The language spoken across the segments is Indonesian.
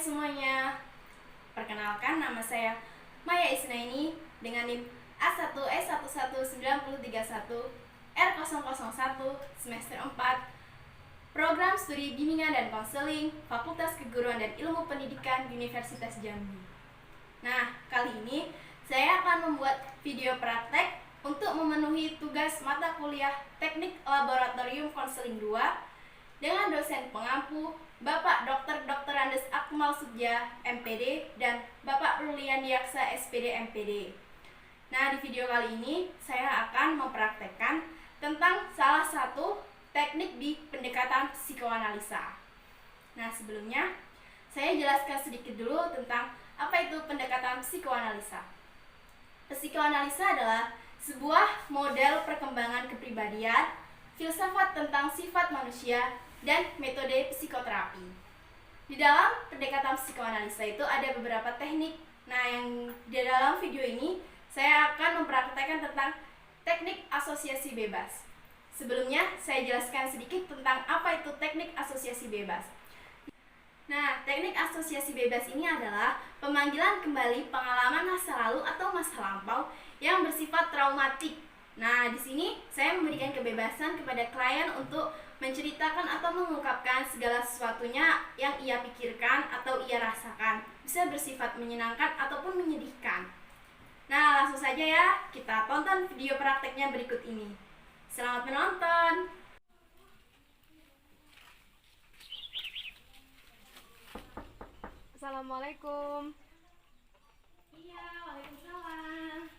semuanya, perkenalkan nama saya Maya Isnaini dengan NIM A1S119031R001 semester 4 Program Studi Bimbingan dan Konseling Fakultas Keguruan dan Ilmu Pendidikan Universitas Jambi. Nah, kali ini saya akan membuat video praktek untuk memenuhi tugas mata kuliah Teknik Laboratorium Konseling 2 dengan dosen pengampu Bapak Dr. Andes Akmal Sudja MPD dan Bapak Rulian Yaksa SPD MPD. Nah, di video kali ini saya akan mempraktekkan tentang salah satu teknik di pendekatan psikoanalisa. Nah, sebelumnya saya jelaskan sedikit dulu tentang apa itu pendekatan psikoanalisa. Psikoanalisa adalah sebuah model perkembangan kepribadian, filsafat tentang sifat manusia, dan metode psikoterapi. Di dalam pendekatan psikoanalisa itu ada beberapa teknik. Nah, yang di dalam video ini saya akan mempraktekkan tentang teknik asosiasi bebas. Sebelumnya saya jelaskan sedikit tentang apa itu teknik asosiasi bebas. Nah, teknik asosiasi bebas ini adalah pemanggilan kembali pengalaman masa lalu atau masa lampau yang bersifat traumatik. Nah, di sini saya memberikan kebebasan kepada klien untuk menceritakan atau mengungkapkan segala sesuatunya yang ia pikirkan atau ia rasakan. Bisa bersifat menyenangkan ataupun menyedihkan. Nah, langsung saja ya, kita tonton video prakteknya berikut ini. Selamat menonton! Assalamualaikum. Iya, waalaikumsalam.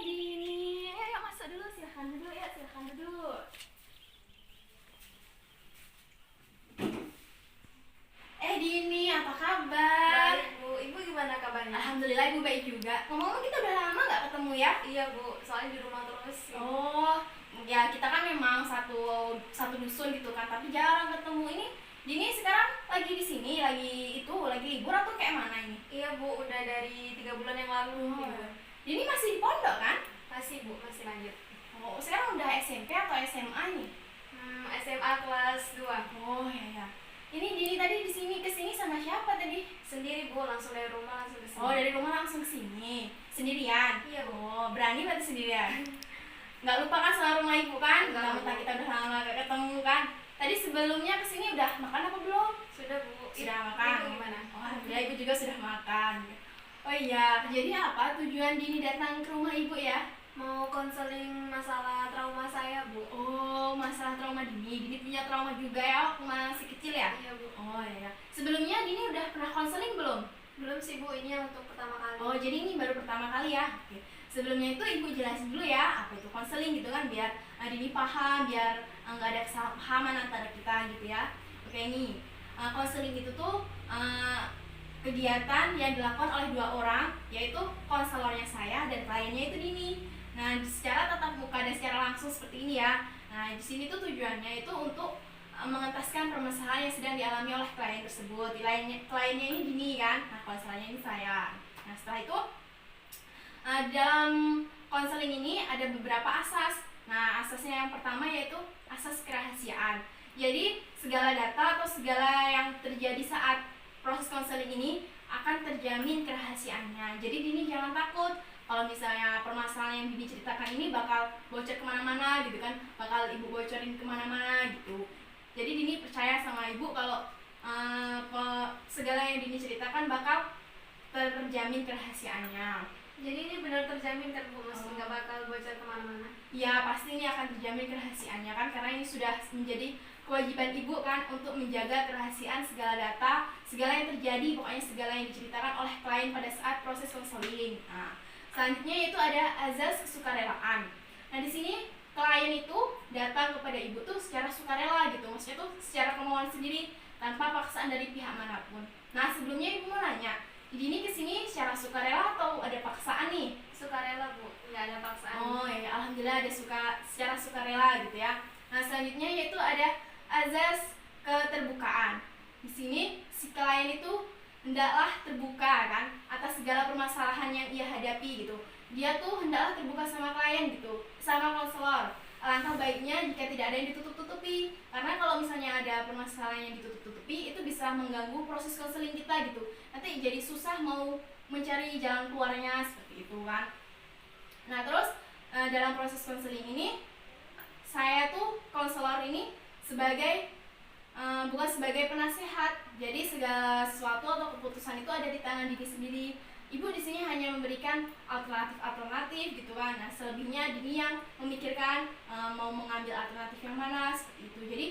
Dini, yuk masuk dulu, silahkan duduk ya, silahkan duduk. Dini, apa kabar? Baik, Bu. Ibu gimana kabarnya? Alhamdulillah, Ibu baik juga. Ngomong-ngomong, kita udah lama nggak ketemu ya? Iya, Bu. Soalnya di rumah terus. Oh, ya kita kan memang satu dusun gitu kan, tapi jarang ketemu. Ini Dini sekarang lagi di sini, lagi libur atau kayak mana ini? Iya, Bu. Udah dari 3 bulan yang lalu. Oh. Dini masih di pondok kan? Masih, Bu. Masih lanjut. Oh, sekarang udah SMP atau SMA nih? SMA kelas 2. Oh ya. Ini Dini tadi kesini sama siapa tadi? Sendiri, Bu. Langsung dari rumah langsung ke sini. Oh, dari rumah langsung ke sini. Sendirian? Iya, Bu. Oh, berani berarti sendirian. Nggak lupa kan sama rumah ibu kan? Nggak, Kita Bu. kita udah lama gak ketemu kan? Tadi sebelumnya kesini udah makan apa belum? Sudah, Bu. Sudah makan. Ibu gimana? Oh, alhamdulillah ibu juga sudah makan. Oh iya, jadi apa tujuan Dini datang ke rumah ibu ya? Mau konseling masalah trauma saya, Bu. Oh, masalah trauma Dini. Dini punya trauma juga ya waktu masih kecil ya? Iya, Bu. Oh iya. Sebelumnya Dini udah pernah konseling belum? Belum sih, Bu. Ini yang untuk pertama kali. Oh, jadi ini baru pertama kali ya? Oke. Sebelumnya itu ibu jelasin dulu ya apa itu konseling gitu kan, biar Dini paham, biar nggak ada kesalahpahaman antara kita gitu ya. Oke, ini konseling itu tuh kegiatan yang dilakukan oleh 2 orang, yaitu konselornya saya dan kliennya itu Dini. Nah, secara tatap muka dan secara langsung seperti ini ya. Nah, di sini tuh tujuannya itu untuk mengentaskan permasalahan yang sedang dialami oleh klien tersebut. Kliennya ini Dini kan, nah konselornya ini saya. Nah, setelah itu dalam konseling ini ada beberapa asas. Nah, asasnya yang pertama yaitu asas kerahasiaan. Jadi, segala data atau segala yang terjadi saat proses konseling ini akan terjamin kerahasiaannya. Jadi, Dini jangan takut kalau misalnya permasalahan yang Dini ceritakan ini bakal bocor kemana-mana gitu kan, bakal ibu bocorin kemana-mana gitu. Jadi, Dini percaya sama ibu kalau segala yang Dini ceritakan bakal terjamin kerahasiaannya. Jadi ini benar terjamin kan, Bu? Maksudnya nggak bakal bocor kemana-mana? Ya, pasti ini akan terjamin kerahasiaannya kan, karena ini sudah menjadi kewajiban ibu kan untuk menjaga kerahasiaan segala data, segala yang terjadi, pokoknya segala yang diceritakan oleh klien pada saat proses konseling. Nah, selanjutnya yaitu ada azas kesukarelaan. Nah, di sini klien itu datang kepada ibu tuh secara sukarela gitu, maksudnya tuh secara kemauan sendiri tanpa paksaan dari pihak manapun. Nah, sebelumnya ibu mau nanya, Dini kesini secara sukarela atau ada paksaan nih? Sukarela, Bu. Nggak ada paksaan. Oh ya, alhamdulillah ada secara sukarela gitu ya. Nah, selanjutnya yaitu ada azas keterbukaan. Di sini si klien itu hendaklah terbuka kan atas segala permasalahan yang ia hadapi gitu. Dia tuh hendaklah terbuka sama klien gitu, sama konselor. alangkah baiknya jika tidak ada yang ditutup-tutupi, karena kalau misalnya ada permasalahan yang ditutup-tutupi itu bisa mengganggu proses konseling kita gitu. Nanti jadi susah mau mencari jalan keluarnya seperti itu kan. Nah terus dalam proses konseling ini saya tuh konselor ini sebagai bukan sebagai penasehat, jadi segala sesuatu atau keputusan itu ada di tangan diri sendiri. Ibu di sini hanya memberikan alternatif gitu kan. Nah, selebihnya Dini yang memikirkan mau mengambil alternatif yang mana seperti itu. Jadi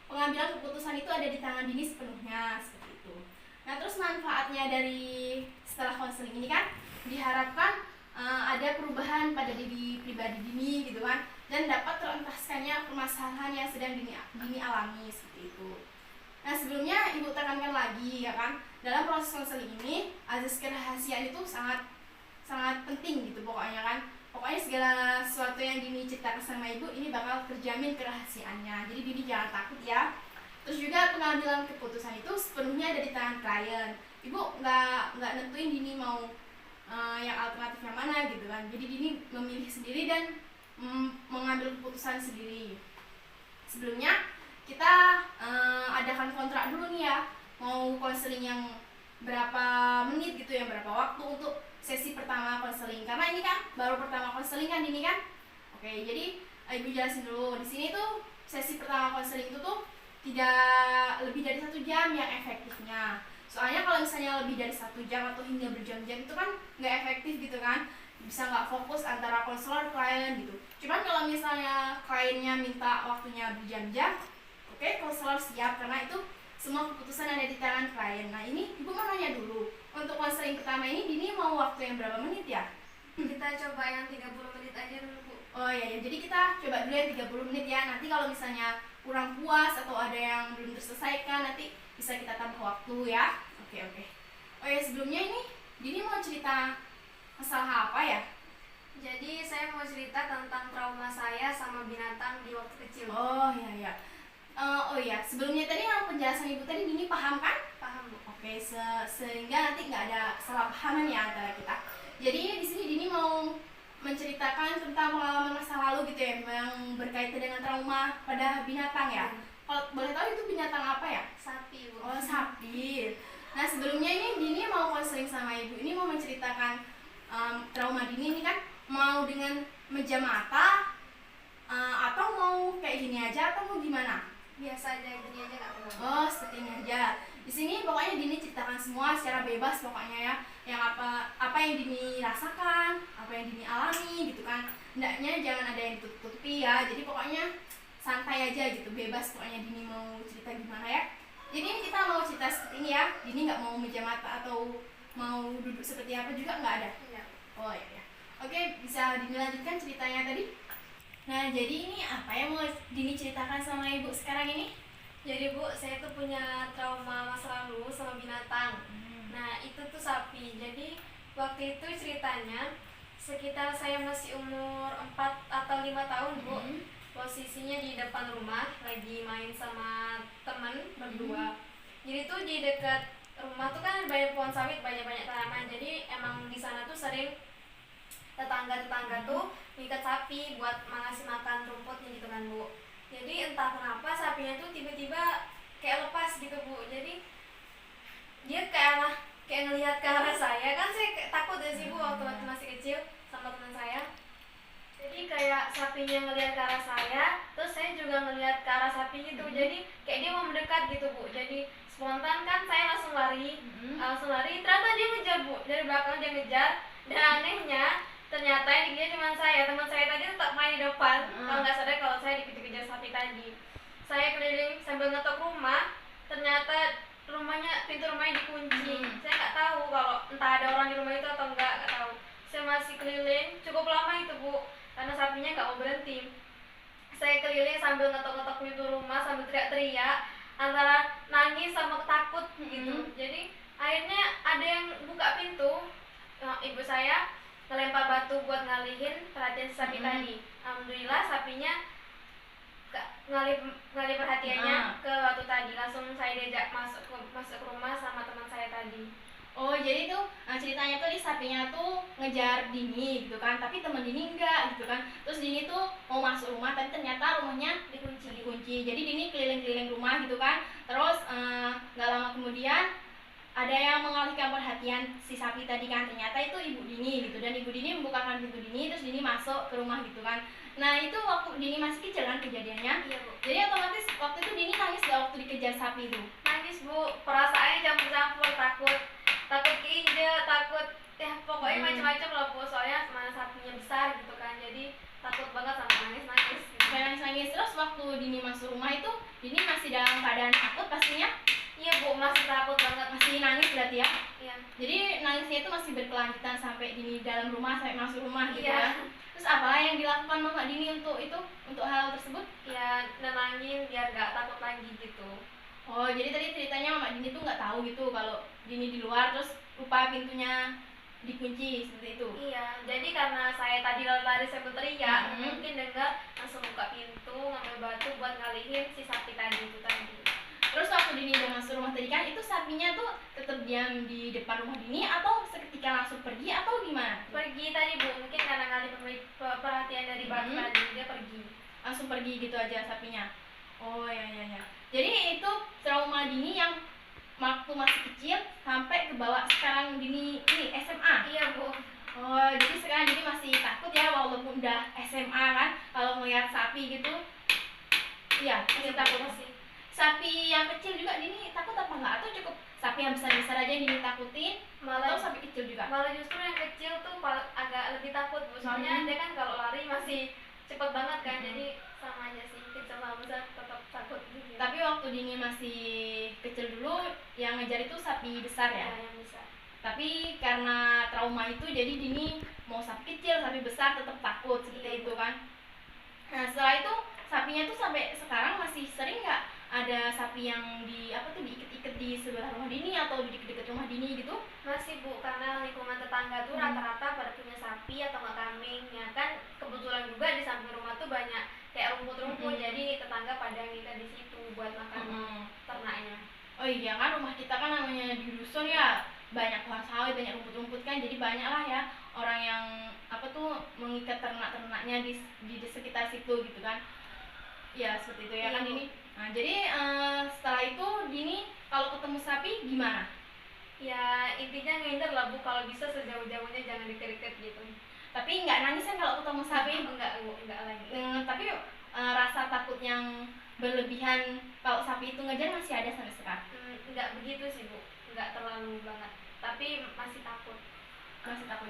pengambilan keputusan itu ada di tangan Dini sepenuhnya seperti itu. Nah, terus manfaatnya dari setelah konseling ini kan diharapkan ada perubahan pada diri pribadi Dini gitu kan, dan dapat terentaskannya permasalahan yang sedang Dini alami seperti itu. Nah sebelumnya ibu tekankan lagi ya kan, dalam proses konseling ini azas kerahasiaan itu sangat penting gitu pokoknya kan. Pokoknya segala sesuatu yang Dini ceritakan sama ibu ini bakal terjamin kerahasiaannya, jadi Dini jangan takut ya. Terus juga pengambilan keputusan itu sepenuhnya ada di tangan klien. Ibu nggak nentuin Dini mau yang alternatif yang mana gitu kan, jadi Dini memilih sendiri dan mengambil keputusan sendiri. Sebelumnya kita adakan kontrak dulu nih ya, mau konseling yang berapa menit gitu, yang berapa waktu untuk sesi pertama konseling, karena ini kan baru pertama konseling kan ini kan. Oke, jadi ibu jelasin dulu. Di sini tuh sesi pertama konseling itu tuh tidak lebih dari 1 jam yang efektifnya. Soalnya kalau misalnya lebih dari 1 jam atau hingga berjam-jam itu kan nggak efektif gitu kan, bisa nggak fokus antara konselor klien gitu. Cuman kalau misalnya kliennya minta waktunya berjam-jam, oke, konselor siap, karena itu semua keputusan ada di tangan klien. Nah ini ibu mau nanya dulu, untuk konseling pertama ini Dini mau waktu yang berapa menit ya? Kita coba yang 30 menit aja dulu Bu. Oh iya, jadi kita coba dulu yang 30 menit ya. Nanti kalau misalnya kurang puas atau ada yang belum terselesaikan, nanti bisa kita tambah waktu ya. Oke. Oh ya, sebelumnya ini Dini mau cerita masalah apa ya? Jadi saya mau cerita tentang trauma saya sama binatang di waktu kecil. Oh iya. Oh iya, sebelumnya tadi yang penjelasan ibu tadi Dini paham kan? Paham Bu. Oke, sehingga nanti nggak ada kesalahpahaman ya antara kita. Jadi di sini Dini mau menceritakan tentang pengalaman masa lalu gitu ya, yang berkaitan dengan trauma pada binatang ya. Kalau boleh tahu itu binatang apa ya? Sapi Bu. Oh, sapi. Nah sebelumnya ini Dini mau konseling sama ibu, ini mau menceritakan trauma Dini ini kan mau dengan memejam mata atau mau kayak gini aja atau mau gimana? Biasa aja, gini aja nggak perlu. Oh, seperti ini aja. Di sini pokoknya Dini ceritakan semua secara bebas pokoknya ya. Yang apa yang Dini rasakan, apa yang Dini alami gitu kan. Hendaknya jangan ada yang ditutup-tutupi ya. Jadi pokoknya santai aja gitu, bebas pokoknya Dini mau cerita gimana ya. Jadi ini kita mau cerita seperti ini ya. Dini nggak mau memejam mata atau mau duduk seperti apa juga nggak ada. Iya. Oh iya. Oke, bisa Dini lanjutkan ceritanya tadi. Nah, jadi ini apa yang mau Dini ceritakan sama ibu sekarang ini? Jadi Bu, saya tuh punya trauma masa lalu sama binatang. Nah, itu tuh sapi. Jadi waktu itu ceritanya sekitar saya masih umur 4 atau 5 tahun Bu. Posisinya di depan rumah lagi main sama temen berdua. Jadi tuh di dekat rumah tuh kan banyak pohon sawit, banyak tanaman. Jadi emang di sana tuh sering tetangga tuh ngikat sapi buat ngasih makan rumputnya gitu kan Bu. Jadi entah kenapa sapinya tuh tiba-tiba kayak lepas gitu Bu. Jadi dia kayak ngelihat ke arah saya, kan saya kayak takut ya sih Bu waktu masih kecil sama teman saya. Jadi kayak sapinya ngelihat ke arah saya, terus saya juga ngelihat ke arah sapi gitu. Jadi kayak dia mau mendekat gitu Bu. Jadi spontan kan saya langsung lari, ternyata dia ngejar Bu. Dari belakang dia ngejar, dan anehnya ternyata yang dikejar cuma saya. Teman saya tadi tetap main di depan. Kalau nggak sadar kalau saya dikejar-kejar sapi tadi. Saya keliling sambil ngetok rumah, ternyata pintu rumahnya dikunci. Saya nggak tahu kalau entah ada orang di rumah itu atau nggak tahu. Saya masih keliling cukup lama itu Bu, karena sapinya nggak mau berhenti. Saya keliling sambil ngetok-ngetok pintu rumah, sambil teriak-teriak antara nangis sama takut gitu. Jadi akhirnya ada yang buka pintu. Ibu saya ngelempar batu buat ngalihin perhatian sapi tadi. Alhamdulillah sapinya ngalih perhatiannya ke batu tadi. Langsung saya diajak masuk ke rumah sama teman saya tadi. Oh, jadi tuh ceritanya tuh di sapinya tuh ngejar Dini gitu kan, tapi temen Dini enggak gitu kan. Terus Dini tuh mau masuk rumah, tapi ternyata rumahnya dikunci. Jadi Dini keliling-keliling rumah gitu kan. Terus nggak lama kemudian ada yang mengalihkan perhatian si sapi tadi kan, ternyata itu ibu Dini gitu, dan ibu Dini membukakan pintu Dini, terus Dini masuk ke rumah gitu kan. Nah itu waktu Dini masih kecil kan kejadiannya. Iya bu. Jadi otomatis waktu itu Dini nangis gak waktu dikejar sapi itu? Nangis bu, perasaannya campur-campur, takut keinjek, takut ya pokoknya macam-macam lah bu, soalnya mana sapinya besar gitu kan, jadi takut banget sampai nangis gitu. Nangis. Terus waktu Dini masuk rumah itu Dini masih dalam keadaan takut pastinya? Iya bu, masih takut banget. Masih nangis berarti ya? Iya. Jadi nangisnya itu masih berkelanjutan sampai Dini dalam rumah, sampai masuk rumah gitu Iya. ya? Terus apa yang dilakukan mama Dini untuk itu, untuk hal tersebut? Ya nenangin biar gak takut lagi gitu. Oh, jadi tadi ceritanya mama Dini tuh nggak tahu gitu kalau Dini di luar, terus lupa pintunya dikunci seperti itu. Iya, jadi karena saya tadi lari sambil teriak, mungkin dengar langsung buka pintu, ngambil batu buat ngalihin si sapi tadi itu tadi. Terus waktu Dini udah masuk rumah tadi kan, itu sapinya tuh tetap diam di depan rumah Dini atau seketika langsung pergi atau gimana? Pergi tadi bu, mungkin karena ngalih perhatian dari batu tadi, dia pergi. Langsung pergi gitu aja sapinya. Oh ya. Jadi itu trauma Dini yang waktu masih kecil sampai ke bawah sekarang Dini ini SMA. Iya bu. Oh, jadi sekarang Dini masih takut ya walaupun udah SMA kan, kalau melihat sapi gitu. Iya, masih takut masih. Sapi yang kecil juga Dini takut apa enggak, atau cukup sapi yang besar-besar aja Dini takutin? Atau sapi kecil juga? Malah justru yang kecil tuh agak lebih takut bu, soalnya dia kan kalau lari masih cepet banget kan, jadi sama aja sih, kecil sama besar tetap takut gitu. Tapi waktu Dini masih kecil dulu yang ngejar itu sapi besar ya? Yang besar. Tapi karena trauma itu jadi Dini mau sapi kecil, sapi besar tetap takut seperti itu kan. Nah setelah itu sapinya tuh sampai sekarang masih sering nggak ada sapi yang diikat-ikat di sebelah rumah Dini atau di dekat rumah Dini gitu? Masih bu, karena lingkungan tetangga tuh rata-rata pada punya sapi atau nggak kambing ya kan, kebetulan juga di samping rumah tuh banyak kayak rumput-rumput, jadi tetangga pada ngikat di situ buat makan ternaknya. Oh iya kan, rumah kita kan namanya di dusun ya, banyak pohon sawit, banyak rumput-rumput kan, jadi banyak lah ya orang yang mengikat ternak-ternaknya di sekitar situ gitu kan. Ya seperti itu ya kan Dini. Nah jadi setelah itu Dini kalau ketemu sapi gimana? Ya intinya ngindar lah bu, kalau bisa sejauh-jauhnya jangan deket-deket gitu. Tapi nggak nangis kan kalau ketemu sapi? Enggak lagi. Tapi rasa takut yang berlebihan kalau sapi itu ngejar masih ada sampai sekarang? Enggak begitu sih bu, enggak terlalu banget, tapi masih takut.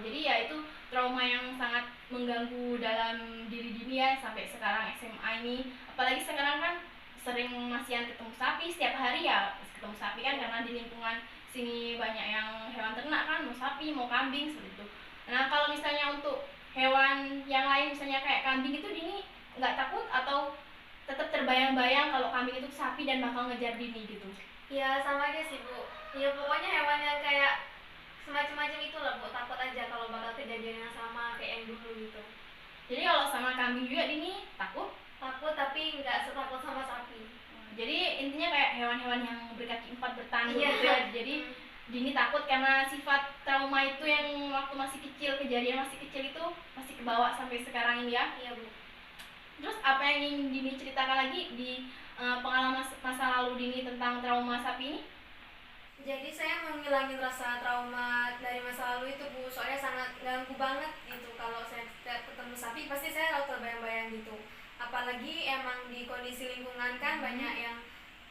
Jadi ya itu trauma yang sangat mengganggu dalam diri Dini ya sampai sekarang SMA ini. Apalagi sekarang kan sering masihan ketemu sapi, setiap hari ya ketemu sapi kan, karena di lingkungan sini banyak yang hewan ternak kan, mau sapi mau kambing seperti itu. Nah kalau misalnya untuk hewan yang lain misalnya kayak kambing itu Dini nggak takut atau tetap terbayang-bayang kalau kambing itu sapi dan bakal ngejar Dini gitu? Ya sama aja sih bu, ya pokoknya hewan yang kayak semacam-macam itulah bu, takut aja kalau bakal kejadian yang sama kayak yang dulu gitu. Jadi kalau sama kambing juga Dini takut? Takut tapi nggak setakut sama sapi. Jadi intinya kayak hewan-hewan yang berkaki 4 bertanduk gitu ya. Jadi Dini takut karena sifat trauma itu yang waktu masih kecil, kejadian masih kecil itu masih kebawa sampai sekarang ini ya. Iya bu. Terus apa yang ingin Dini ceritakan lagi di pengalaman masa lalu Dini tentang trauma sapi ini? Jadi saya mau ngilangin rasa trauma dari masa lalu itu bu, soalnya sangat ganggu banget gitu. Kalau saya ketemu sapi pasti saya lalu terbayang-bayang gitu. Apalagi emang di kondisi lingkungan kan banyak yang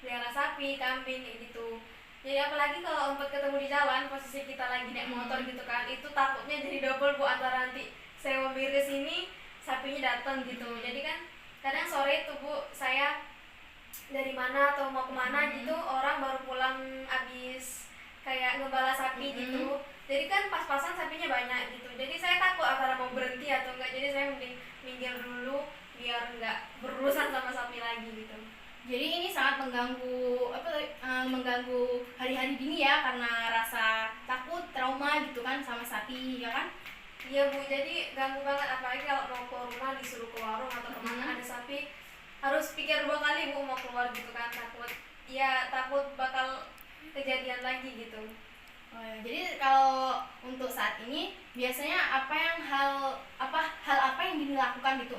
pelihara sapi, kambing gitu. Jadi apalagi kalau empat ketemu di jalan, posisi kita lagi naik motor gitu kan, itu takutnya jadi double bu, antara nanti saya mau miris ini sapinya datang gitu. Jadi kan kadang sore itu bu, saya dari mana atau mau kemana gitu, orang baru pulang abis kayak ngebala sapi gitu, jadi kan pas-pasan sapinya banyak gitu, jadi saya takut antara mau berhenti atau enggak, jadi saya mending minggir dulu biar enggak berurusan sama sapi lagi gitu. Jadi ini sangat mengganggu hari-hari Dini ya, karena rasa takut, trauma gitu kan sama sapi ya kan? Iya bu, jadi ganggu banget, apalagi kalau mau ke rumah disuruh ke warung atau kemana ada sapi, harus pikir 2 kali bu mau keluar gitu kan, takut bakal kejadian lagi gitu. Oh ya, jadi kalau untuk saat ini biasanya hal apa yang dilakukan gitu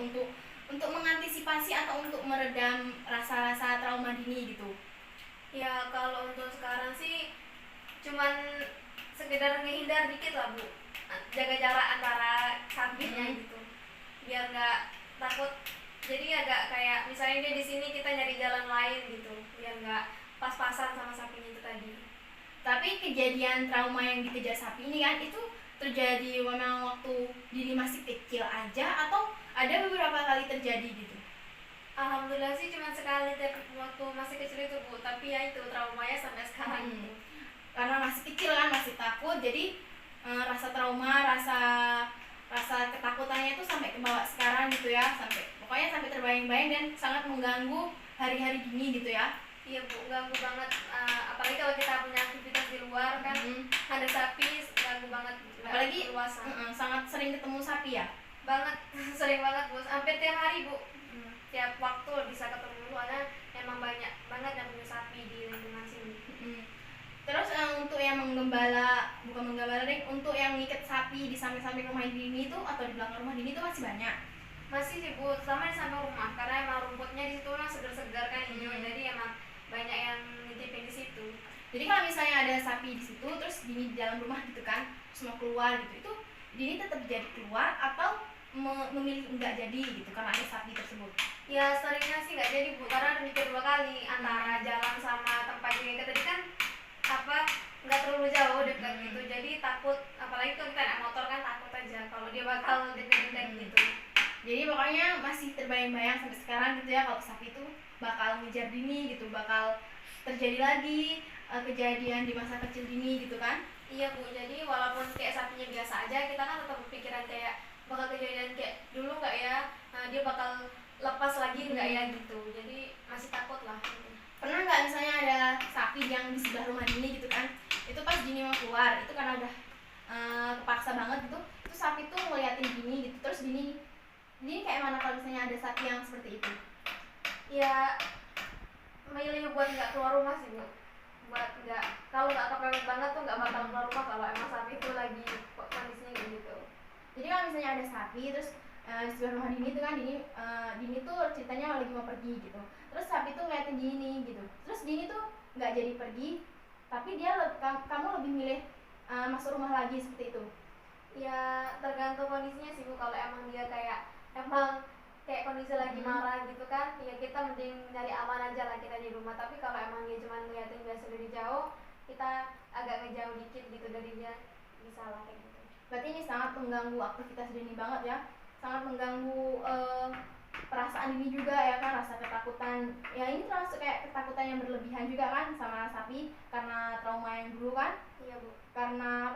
untuk mengantisipasi atau untuk meredam rasa-rasa trauma dini gitu? Ya kalau untuk sekarang sih cuman sekedar ngehindar dikit lah bu, jaga jarak antara sapinya gitu, biar nggak takut. Jadi agak kayak misalnya dia di sini kita nyari jalan lain gitu, biar nggak pas-pasan sama sapinya itu tadi. Tapi kejadian trauma yang dikejar sapi ini kan itu terjadi memang waktu diri masih kecil aja atau ada beberapa kali terjadi gitu? Alhamdulillah sih cuma sekali waktu masih kecil itu bu, tapi ya itu traumanya sampai sekarang gitu. Karena masih kecil kan, masih takut, jadi rasa trauma, rasa ketakutannya itu sampai ke bawah sekarang gitu ya, pokoknya sampai terbayang-bayang dan sangat mengganggu hari-hari gini gitu ya. Iya bu, ganggu banget. Apalagi kalau kita punya aktivitas di luar kan, ada sapi ganggu banget. Apalagi sangat sering ketemu sapi ya. Banget, sering banget bu. Hampir tiap hari bu. Tiap waktu bisa ketemu, soalnya emang banyak banget yang punya sapi di lingkungan sini. Terus untuk yang bukan menggembala deh, untuk yang ngikat sapi di samping-samping rumah Dini itu atau di belakang rumah Dini itu masih banyak? Masih sih bu, sama di samping rumah, karena emang rumputnya di situ kan segar-segar kan hijau, jadi emang banyak yang nitipin di situ. Jadi kalau misalnya ada sapi di situ, terus Dini di dalam rumah gitu kan, terus mau keluar gitu, itu Dini tetap jadi keluar atau memilih enggak jadi gitu karena ada sapi tersebut? Ya seringnya sih nggak jadi bu, karena mikir dua kali antara jalan sama tempat yang tadi kan nggak terlalu jauh dekat gitu, jadi takut. Apalagi kalau kita naik motor kan takut aja kalau dia bakal dekat-dekat gitu. Jadi pokoknya masih terbayang-bayang sampai sekarang gitu ya kalau sapi itu bakal ngejar Dini gitu, bakal terjadi lagi kejadian di masa kecil Dini gitu kan? Iya bu, jadi walaupun kayak sapinya biasa aja, kita kan tetap berpikiran kayak bakal kejadian kayak dulu nggak ya, dia bakal lepas lagi nggak ya gitu, jadi masih takut lah. Pernah nggak misalnya ada sapi yang di sebelah rumah Dini gitu kan, itu pas Dini mau keluar itu karena udah kepaksa banget gitu, itu sapi tuh ngeliatin Dini gitu, terus Dini kayak mana kalau misalnya ada sapi yang seperti itu? Ya milih buat nggak keluar rumah sih bu, buat nggak, kalau nggak kepepet banget tuh nggak bakal keluar rumah kalau emang sapi itu lagi kondisinya gitu. Jadi kalau misalnya ada sapi terus di sebelah rumah Dini tuh kan, Dini tuh ceritanya lagi mau pergi gitu, terus sapi tuh ngeliatin Dini gitu, terus Dini tuh nggak jadi pergi, tapi kamu lebih milih masuk rumah lagi seperti itu? Ya tergantung kondisinya sih bu, kalau emang dia emang kayak kondisi lagi marah gitu kan, ya kita mending nyari aman aja lah kita di rumah. Tapi kalau emang dia cuma ngeliatin biasa dari jauh, kita agak ngejauh dikit gitu dari dia, bisa lah kayak gitu. Berarti ini sangat mengganggu aktivitas Dini banget ya, sangat mengganggu perasaan Dini juga ya kan, rasa ketakutan ya, ini termasuk kayak ketakutan yang berlebihan juga kan sama sapi karena trauma yang dulu kan. Iya bu, Karena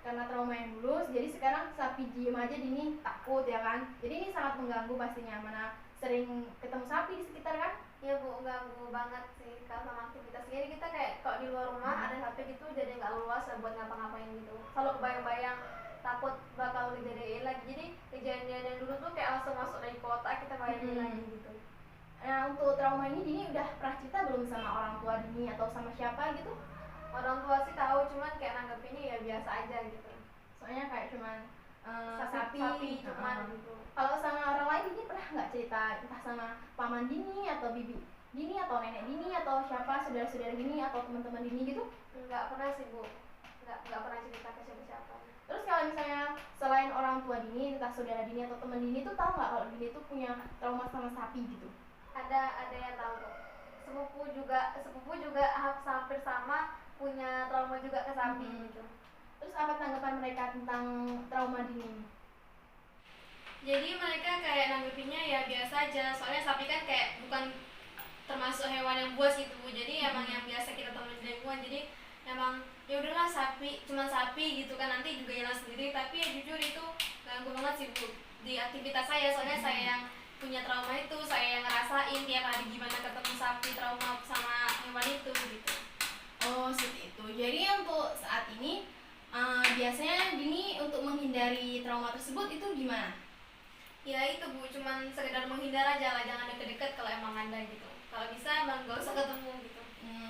karena trauma yang dulu, jadi sekarang sapi diem aja Dini takut ya kan, jadi ini sangat mengganggu pastinya, mana sering ketemu sapi di sekitar kan. iya bu, ganggu banget sih kalau sama aktivitas. Jadi kita kayak kalau di luar rumah ada sapi gitu, jadi nggak luas buat ngapa-ngapain gitu. Kalau bayang-bayang takut bakal kejadian lagi, jadi kejadian yang dulu tuh kayak langsung masuk dari kota, kita bayangin lagi gitu. Nah untuk trauma ini Dini udah pernah cerita belum sama orang tua Dini atau sama siapa gitu? Orang tua sih tahu, cuman kayak nanggepinnya ya biasa aja gitu. Soalnya kayak cuman sapi cuman gitu. Kalau sama orang lain Dini pernah nggak cerita, entah sama paman Dini atau bibi Dini atau nenek Dini atau siapa, saudara-saudara Dini atau teman-teman Dini gitu? Nggak pernah sih bu, nggak pernah cerita ke siapa-siapa. Terus kalau misalnya selain orang tua Dini, entah saudara Dini atau teman Dini tuh tahu nggak kalau Dini tuh punya trauma sama sapi gitu? Ada yang tahu kok. Sepupu juga hampir sama, punya trauma juga ke sapi gitu. Terus apa tanggapan mereka tentang trauma Dini? Jadi mereka kayak nanggepinnya ya biasa aja, soalnya sapi kan kayak bukan termasuk hewan yang buas gitu bu, jadi emang yang biasa kita temuin di lingkungan. Jadi emang ya udahlah, cuman sapi gitu kan, nanti juga hilang sendiri. Tapi ya jujur itu ganggu banget sih bu di aktivitas saya, soalnya saya yang punya trauma itu, saya yang ngerasain tiap hari gimana ketemu sapi, trauma sama hewan itu gitu. Oh seperti itu. Jadi untuk saat ini biasanya Dini untuk menghindari trauma tersebut itu gimana? Ya itu bu, cuman sekedar menghindar aja lah, jangan deket-deket kalau emang ada gitu. Kalau bisa emang gak usah ketemu gitu.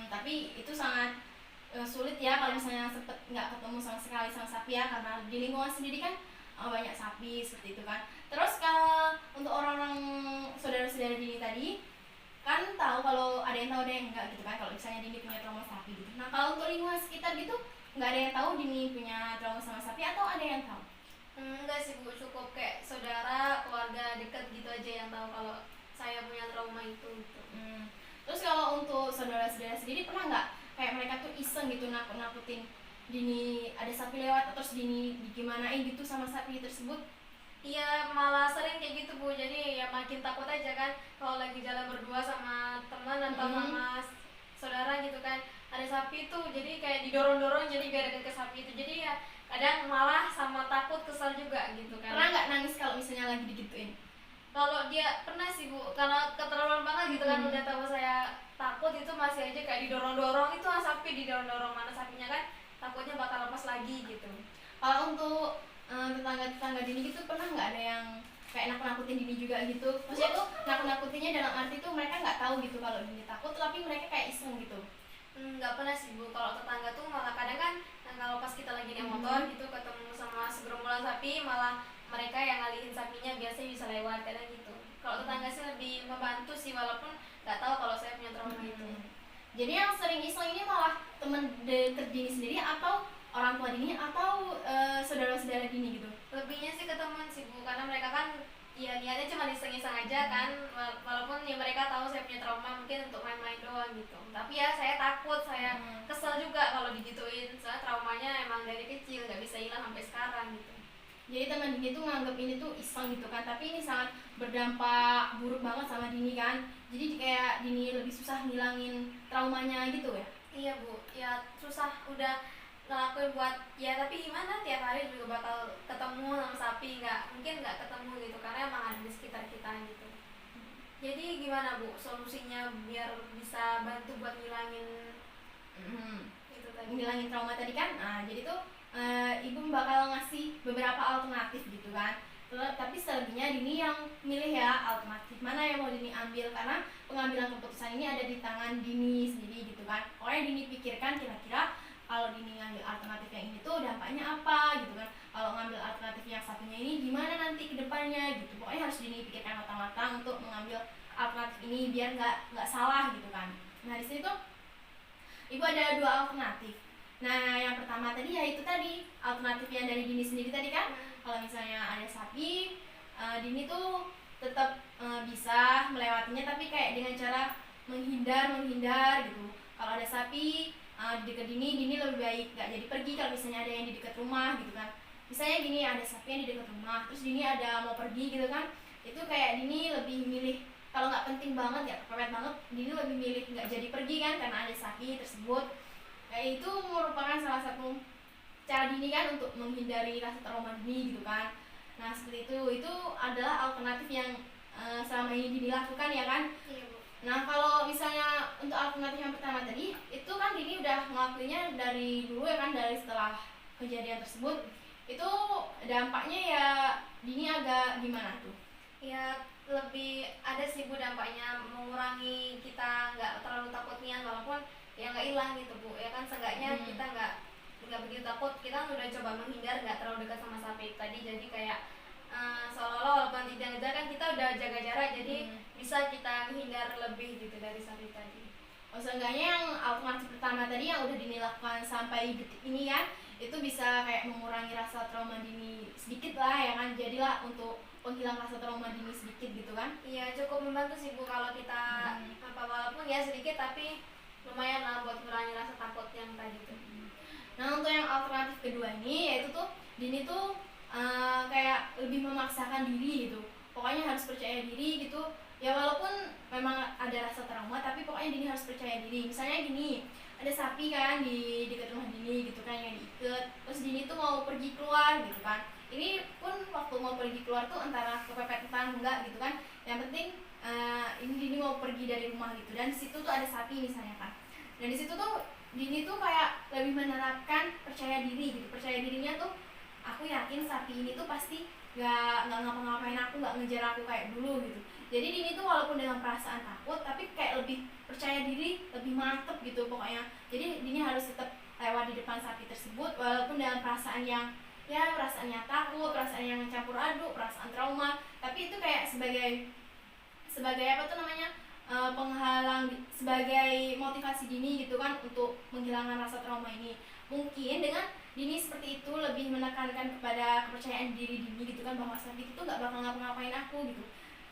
Tapi itu sangat sulit ya kalau misalnya sempet nggak ketemu sama sekali sama sapi ya, karena di lingkungan sendiri kan banyak sapi seperti itu kan. Terus kalau untuk orang-orang saudara-saudara Dini tadi kan tahu, kalau ada yang tahu ada yang enggak gitu kan, kalau misalnya Dini punya trauma sapi gitu. Nah kalau untuk lingkungan sekitar gitu nggak ada yang tahu Dini punya trauma sama sapi, atau ada yang tahu? Enggak sih Bu, cukup kayak saudara, keluarga dekat gitu aja yang tahu kalau saya punya trauma itu gitu. Terus kalau untuk saudara-saudara sendiri pernah nggak kayak mereka tuh iseng gitu nakut-nakutin Dini ada sapi lewat, terus Dini digimanain gitu sama sapi tersebut? Iya, malah sering kayak gitu Bu, jadi ya makin takut aja kan kalau lagi jalan berdua sama teman atau sama saudara gitu kan, ada sapi tuh jadi kayak didorong-dorong jadi biar deket ke sapi itu, jadi ya kadang malah sama takut kesal juga gitu kan. Pernah nggak nangis kalau misalnya lagi digituin? Kalau dia pernah sih Bu, karena keterlaluan banget gitu kan, udah tahu saya takut itu masih aja kayak didorong-dorong, itu sapi didorong-dorong, mana sapinya kan takutnya bakal lepas lagi gitu. Kalau untuk tetangga-tetangga Dini gitu pernah nggak ada yang kayak nakut-nakutin Dini juga gitu? Maksudnya tuh nakut-nakutinnya dalam arti tuh mereka nggak tahu gitu kalau Dini takut, tapi mereka kayak iseng gitu. Nggak pernah sih Bu, kalau tetangga tuh malah kadang kan kalau pas kita lagi naik motor gitu ketemu sama segerombolan sapi, malah mereka yang ngalihin sapinya biasanya bisa lewat kadang gitu. Kalau tetangga sih lebih membantu sih, walaupun nggak tahu kalau saya punya trauma itu. Jadi yang sering iseng ini malah temen deket Dini sendiri, atau orang tua Dini, atau saudara-saudara Dini gitu? Lebihnya sih ke teman sih Bu, karena mereka kan ya niatnya cuma iseng-iseng aja kan, walaupun ya mereka tahu saya punya trauma mungkin untuk main-main doang gitu, tapi ya saya takut, saya kesel juga kalau digituin, soalnya traumanya emang dari kecil nggak bisa hilang sampai sekarang gitu. Jadi teman Dini tuh nganggap ini tuh iseng gitu kan, tapi ini sangat berdampak buruk banget sama Dini kan. Jadi kayak Dini lebih susah ngilangin traumanya gitu ya? Iya Bu, ya susah udah ngelakuin buat ya, tapi gimana, tiap hari juga bakal ketemu sama sapi, nggak mungkin nggak ketemu gitu karena emang ada di sekitar kita gitu. Jadi gimana Bu solusinya biar bisa bantu buat ngilangin itu tadi? Ngilangin trauma tadi kan. Nah jadi tuh ibu bakal ngasih beberapa alternatif gitu kan. Tapi selebihnya Dini yang milih ya alternatif mana yang mau Dini ambil, karena pengambilan keputusan ini ada di tangan Dini sendiri gitu kan. Pokoknya Dini pikirkan kira-kira kalau Dini ngambil alternatif yang ini tuh dampaknya apa gitu kan. Kalau ngambil alternatif yang satunya ini gimana nanti ke depannya gitu. Pokoknya harus Dini pikirkan matang-matang untuk mengambil alternatif ini biar nggak salah gitu kan. Nah di sini tuh ibu ada dua alternatif. Nah yang pertama tadi ya itu tadi alternatif yang dari Dini sendiri tadi kan. Kalau misalnya ada sapi, Dini tuh tetap bisa melewatinya, tapi kayak dengan cara menghindar gitu. Kalau ada sapi di dekat Dini lebih baik nggak jadi pergi kalau misalnya ada yang di dekat rumah gitu kan. Misalnya gini, ada sapi yang di dekat rumah, terus Dini ada mau pergi gitu kan, itu kayak Dini lebih milih, kalau nggak penting banget ya kepepet banget, Dini lebih milih nggak jadi pergi kan karena ada sapi tersebut. Kayak itu merupakan salah satu cara Dini kan untuk menghindari rasa trauma Dini gitu kan. Nah seperti itu adalah alternatif yang selama ini Dini lakukan ya kan. Iya Bu. Nah kalau misalnya untuk alternatif yang pertama tadi, itu kan Dini udah ngelakuinnya dari dulu ya kan, dari setelah kejadian tersebut. Itu dampaknya ya Dini agak gimana tuh? Ya lebih ada sih Bu dampaknya, mengurangi kita nggak terlalu takut nian, walaupun ya nggak hilang gitu Bu ya kan, seenggaknya kita nggak begitu takut, kita udah coba menghindar, nggak terlalu dekat sama sapi tadi, jadi kayak seolah-olah walaupun tidak ngejar kan kita udah jaga jarak, jadi bisa kita menghindar lebih gitu dari sapi tadi. Oh seenggaknya yang alternatif pertama tadi yang udah Dini lakukan sampai detik ini kan, itu bisa kayak mengurangi rasa trauma Dini sedikit lah ya kan, jadilah untuk penghilang rasa trauma Dini sedikit gitu kan. Iya cukup membantu sih Bu kalau kita walaupun ya sedikit tapi lumayan lah buat mengurangi rasa takut yang tadi tuh. Nah untuk yang alternatif kedua ini yaitu tuh Dini tuh kayak lebih memaksakan diri gitu, pokoknya harus percaya diri gitu ya, walaupun memang ada rasa trauma tapi pokoknya Dini harus percaya diri. Misalnya gini, ada sapi kan di dekat rumah Dini gitu kan yang diikat, terus Dini tuh mau pergi keluar gitu kan, ini pun waktu mau pergi keluar tuh antara kepepet entah enggak gitu kan, yang penting ini Dini mau pergi dari rumah gitu, dan di situ tuh ada sapi misalnya kan, dan di situ tuh Dini tuh kayak lebih menerapkan percaya diri gitu. Percaya dirinya tuh, aku yakin sapi ini tuh pasti nggak ngapa-ngapain aku, nggak ngejar aku kayak dulu gitu. Jadi Dini tuh walaupun dengan perasaan takut tapi kayak lebih percaya diri, lebih mantep gitu pokoknya. Jadi Dini harus tetap lewat di depan sapi tersebut walaupun dalam perasaan yang takut, perasaan yang campur aduk, perasaan trauma, tapi itu kayak sebagai apa tuh namanya, penghalang, sebagai motivasi Dini gitu kan untuk menghilangkan rasa trauma ini. Mungkin dengan Dini seperti itu lebih menekankan kepada kepercayaan diri Dini gitu kan, bahwa sapi itu gak bakal ngapa-ngapain aku gitu.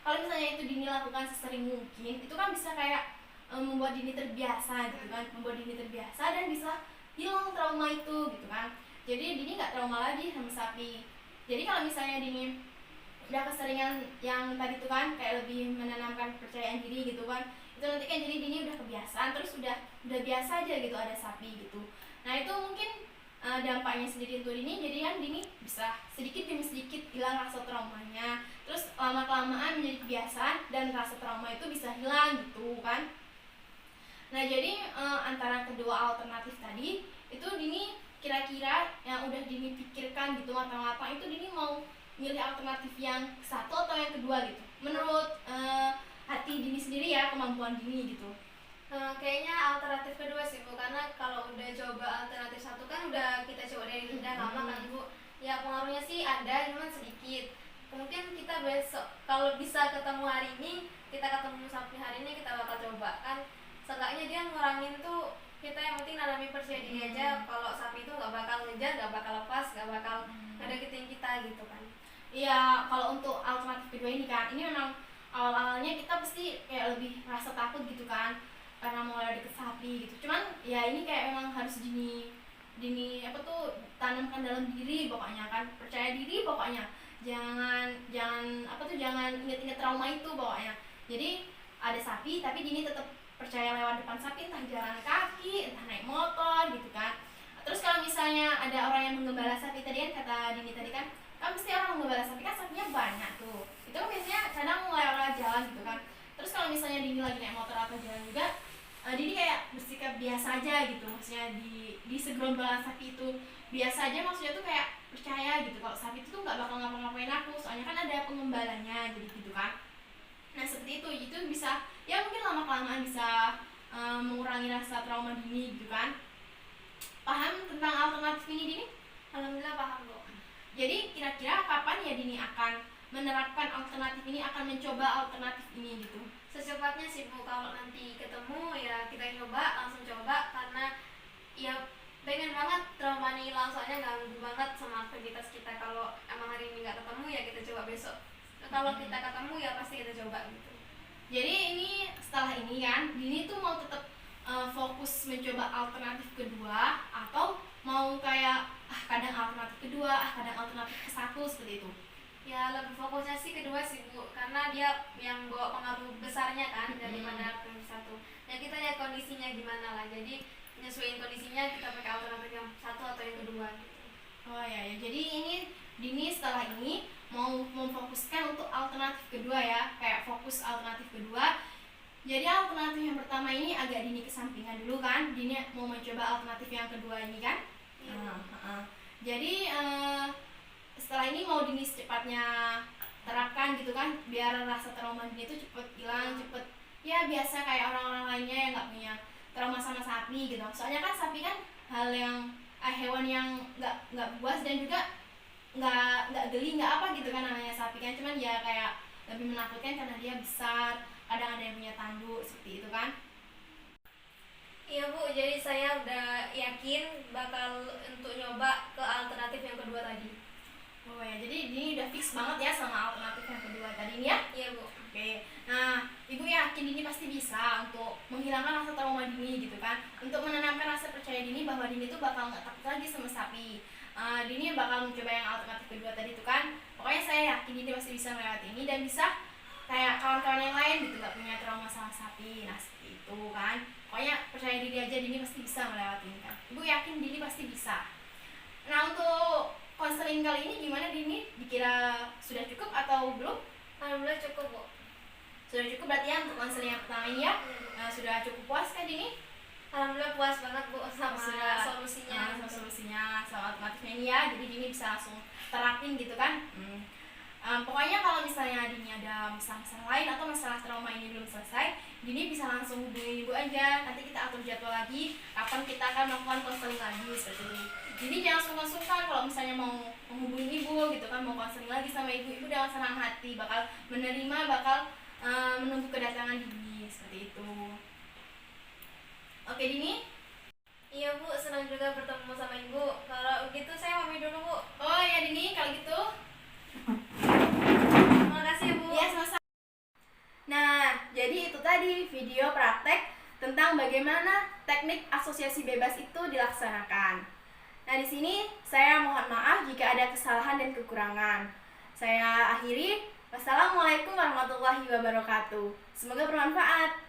Kalau misalnya itu Dini lakukan sesering mungkin, itu kan bisa kayak membuat Dini terbiasa gitu kan, dan bisa hilang trauma itu gitu kan. Jadi Dini nggak trauma lagi sama sapi. Jadi kalau misalnya Dini udah keseringan yang tadi tuh kan kayak lebih menanamkan kepercayaan diri gitu kan, itu nanti kan jadi Dini udah kebiasaan, terus udah biasa aja gitu ada sapi gitu. Nah itu mungkin dampaknya sendiri untuk Dini, jadi kan Dini bisa sedikit demi sedikit hilang rasa traumanya, terus lama kelamaan menjadi kebiasaan dan rasa trauma itu bisa hilang gitu kan. Nah jadi antara kedua alternatif tadi itu Dini kira-kira yang udah Dini pikirkan gitu matang-matang, itu Dini mau milih alternatif yang satu atau yang kedua gitu menurut hati Dini sendiri ya, kemampuan Dini gitu. Kayaknya alternatif kedua sih Bu, karena kalau udah coba alternatif satu kan udah kita coba dari udah lama kan Bu, ya pengaruhnya sih ada cuman sedikit. Mungkin kita besok kalau bisa ketemu hari ini, kita ketemu sapi hari ini, kita bakal coba kan, seenggaknya dia ngurangin tuh, kita yang penting nanami percaya diri aja kalau sapi itu nggak bakal ngejar, nggak bakal lepas, nggak bakal ngedeketin kita gitu kan. Iya, kalau untuk alternatif kedua ini kan, ini memang awal-awalnya kita pasti kayak lebih rasa takut gitu kan, karena mau deket sapi gitu. Cuman ya ini kayak memang harus dini apa tuh tanamkan dalam diri pokoknya kan, percaya diri pokoknya. Jangan inget-inget trauma itu pokoknya. Jadi ada sapi tapi Dini tetap percaya lewat depan sapi, entah jalan kaki, entah naik motor gitu kan. Terus kalau misalnya ada orang yang menggembala sapi tadi kan, kata Dini tadi kan mesti orang menggembala sapi kan sapinya banyak tuh, itu kan biasanya kadang lewat jalan gitu kan. Terus kalau misalnya Dini lagi naik motor atau jalan juga, Dini kayak bersikap biasa aja gitu, maksudnya di segerombolan sapi itu biasa aja, maksudnya tuh kayak percaya gitu kalau sapi itu tuh nggak bakal ngapa-ngapain aku, soalnya kan ada pengembalanya jadi gitu kan. Nah seperti itu bisa ya mungkin lama kelamaan bisa mengurangi rasa trauma Dini gitu kan. Paham tentang alternatif ini Dini? Alhamdulillah paham Bu. Jadi kira-kira kapan ya Dini akan menerapkan alternatif ini, akan mencoba alternatif ini gitu? Secepatnya sih Bu, kalau nanti ketemu ya kita langsung coba, karena ya pengen banget trauma ini hilang, soalnya ganggu banget sama aktivitas kita. Kalau emang hari ini nggak ketemu ya kita coba besok, kalau kita ketemu ya pasti kita coba gitu. Jadi ini setelah ini kan Dini tuh mau tetap fokus mencoba alternatif kedua, atau mau kayak kadang alternatif kedua, kadang alternatif ke satu seperti itu? Ya lebih fokusnya sih kedua sih Bu, karena dia yang bawa pengaruh besarnya kan daripada alternatif satu. Ya kita lihat kondisinya gimana lah, jadi nyesuaiin kondisinya kita pakai alternatif yang satu atau yang kedua gitu. Oh ya, jadi ini Dini setelah ini mau memfokuskan untuk alternatif kedua ya, kayak fokus alternatif kedua. Jadi alternatif yang pertama ini agak Dini kesampingan dulu kan, Dini mau mencoba alternatif yang kedua ini kan. Jadi setelah ini mau Dini secepatnya terapkan gitu kan, biar rasa trauma Dini itu cepet hilang, cepet ya biasa kayak orang-orang lainnya yang nggak punya trauma sama sapi gitu. Soalnya kan sapi kan hewan yang nggak buas dan juga nggak geli, nggak apa gitu kan namanya sapi kan, cuman ya kayak lebih menakutkan karena dia besar, kadang ada yang punya tanduk seperti itu kan. Iya Bu, jadi saya udah yakin bakal untuk nyoba ke alternatif yang kedua tadi. Oh ya, jadi ini udah fix banget ya sama alternatif yang kedua tadi ini ya? Iya Bu. Oke, nah Ibu yakin Dini pasti bisa untuk menghilangkan rasa trauma Dini gitu kan, untuk menanamkan rasa percaya Dini bahwa Dini tuh bakal nggak takut lagi sama sapi. Dini bakal mencoba yang alternatif kedua tadi itu kan. Pokoknya saya yakin Dini pasti bisa melewati ini dan bisa kayak kawan-kawan yang lain gitu, gak punya trauma sama sapi. Nah seperti itu kan, pokoknya percaya diri aja, Dini pasti bisa melewati ini kan. Ibu yakin Dini pasti bisa. Nah untuk konseling kali ini gimana Dini? Dikira sudah cukup atau belum? Alhamdulillah cukup Bu. Sudah cukup berarti ya untuk konseling yang pertama ini ya. Sudah cukup puas kan Dini? Alhamdulillah puas banget Bu sama solusinya. Sama solusinya, sama alternatifnya ini ya. Jadi Dini bisa langsung terapin gitu kan. Pokoknya kalau misalnya Dini ada masalah lain atau masalah trauma ini belum selesai, Dini bisa langsung hubungi ibu aja, nanti kita atur jadwal lagi kapan kita akan melakukan konseling lagi seperti itu. Jadi jangan sungkan-sungkan kalau misalnya mau menghubungi ibu gitu kan, mau konseling lagi sama ibu dengan senang hati bakal menerima, bakal menunggu kedatangan Dini seperti itu. Oke Dini? Iya Bu, senang juga bertemu sama Ibu. Kalau begitu saya pamit dulu Bu. Oh ya Dini, kalau gitu. Terima kasih ya Bu. Iya sama-sama. Nah, jadi itu tadi video praktek tentang bagaimana teknik asosiasi bebas itu dilaksanakan. Nah, di sini saya mohon maaf jika ada kesalahan dan kekurangan. Saya akhiri. Wassalamualaikum warahmatullahi wabarakatuh. Semoga bermanfaat.